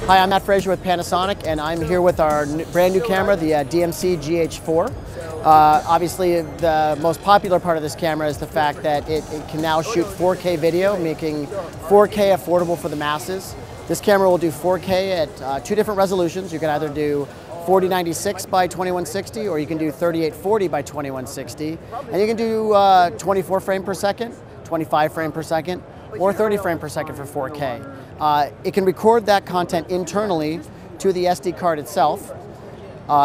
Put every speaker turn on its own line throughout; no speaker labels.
Hi, I'm Matt Frazer with Panasonic, and I'm here with our brand new camera, the DMC GH4. Obviously, the most popular part of this camera is the fact that it can now shoot 4K video, making 4K affordable for the masses. This camera will do 4K at two different resolutions. You can either do 4096 by 2160, or you can do 3840 by 2160. And you can do 24 frame per second, 25 frame per second, or 30 frame per second for 4K. It can record that content internally to the SD card itself.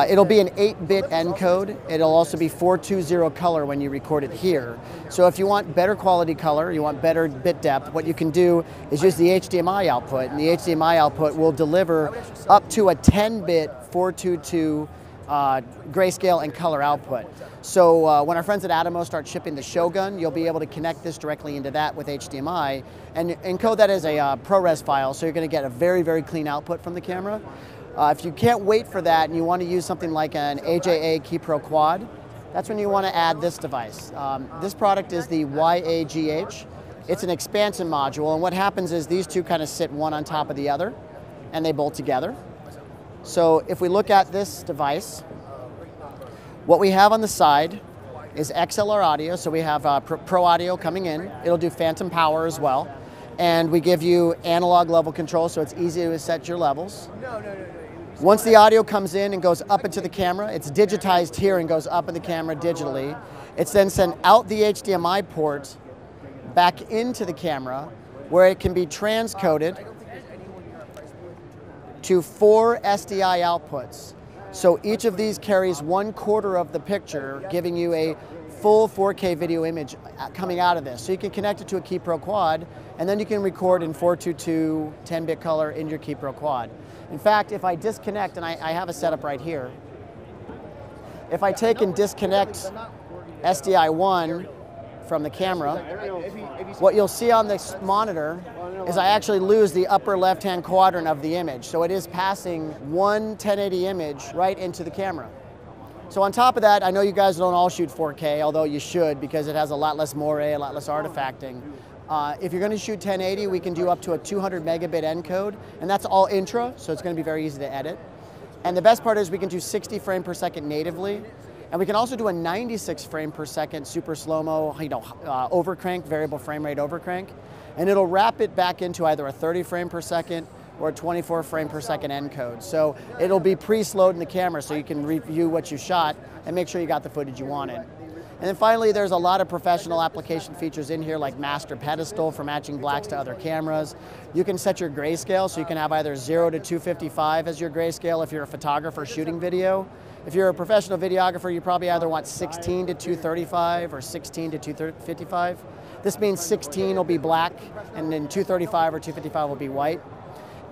It'll be an 8-bit encode. It'll also be 420 color when you record it here. So if you want better quality color, you want better bit depth, what you can do is use the HDMI output, and the HDMI output will deliver up to a 10-bit 422 grayscale and color output. So when our friends at Atmos start shipping the Shogun, you'll be able to connect this directly into that with HDMI and encode that as a ProRes file, so you're going to get a very, very clean output from the camera. If you can't wait for that and you want to use something like an AJA KeyPro Quad, that's when you want to add this device. This product is the YAGH. It's an expansion module, and what happens is these two kind of sit one on top of the other, and they bolt together. So if we look at this device, what we have on the side is XLR audio, so we have Pro audio coming in. It'll do phantom power as well. And we give you analog level control, so it's easy to set your levels. Once the audio comes in and goes up into the camera, it's digitized here and goes up in the camera digitally. It's then sent out the HDMI port back into the camera, where it can be transcoded to 4 SDI outputs. So each of these carries 1/4 of the picture, giving you a full 4K video image coming out of this. So you can connect it to a KeyPro Quad, and then you can record in 422 10-bit color in your KeyPro Quad. In fact, if I disconnect, and I have a setup right here, if I take and disconnect SDI1 from the camera, what you'll see on this monitor is I actually lose the upper left-hand quadrant of the image. So it is passing one 1080 image right into the camera. So on top of that, I know you guys don't all shoot 4K, although you should, because it has a lot less moire, a lot less artifacting. If you're going to shoot 1080, we can do up to a 200 megabit encode, and that's all intra, so it's going to be very easy to edit. And the best part is we can do 60 frame per second natively, and we can also do a 96 frame per second super slow-mo, overcrank, variable frame rate overcrank, and it'll wrap it back into either a 30 frame per second or a 24 frame per second encode. So it'll be pre-slowed in the camera, so you can review what you shot and make sure you got the footage you wanted. And then finally, there's a lot of professional application features in here, like master pedestal for matching blacks to other cameras. You can set your grayscale, so you can have either 0 to 255 as your grayscale if you're a photographer shooting video. If you're a professional videographer, you probably either want 16 to 235 or 16 to 255. This means 16 will be black, and then 235 or 255 will be white.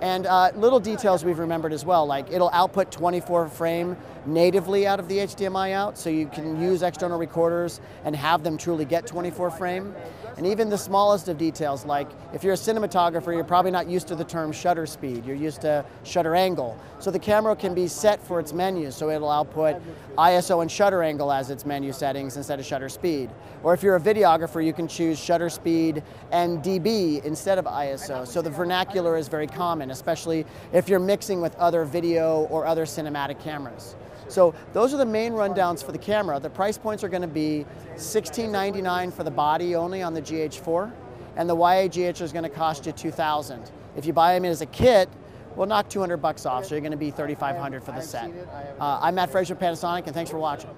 And little details we've remembered as well, like it'll output 24 frame natively out of the HDMI out, so you can use external recorders and have them truly get 24 frame. And even the smallest of details, like if you're a cinematographer, you're probably not used to the term shutter speed, you're used to shutter angle. So the camera can be set for its menu, so it'll output ISO and shutter angle as its menu settings instead of shutter speed. Or if you're a videographer, you can choose shutter speed and dB instead of ISO. So the vernacular is very common, especially if you're mixing with other video or other cinematic cameras. So those are the main rundowns for the camera. The price points are going to be $1699 for the body only on the GH4, and the YAGH is going to cost you $2,000. If you buy them as a kit, we'll knock $200 off, so you're going to be $3,500 for the set. I'm Matt Frazer, Panasonic, and thanks for watching.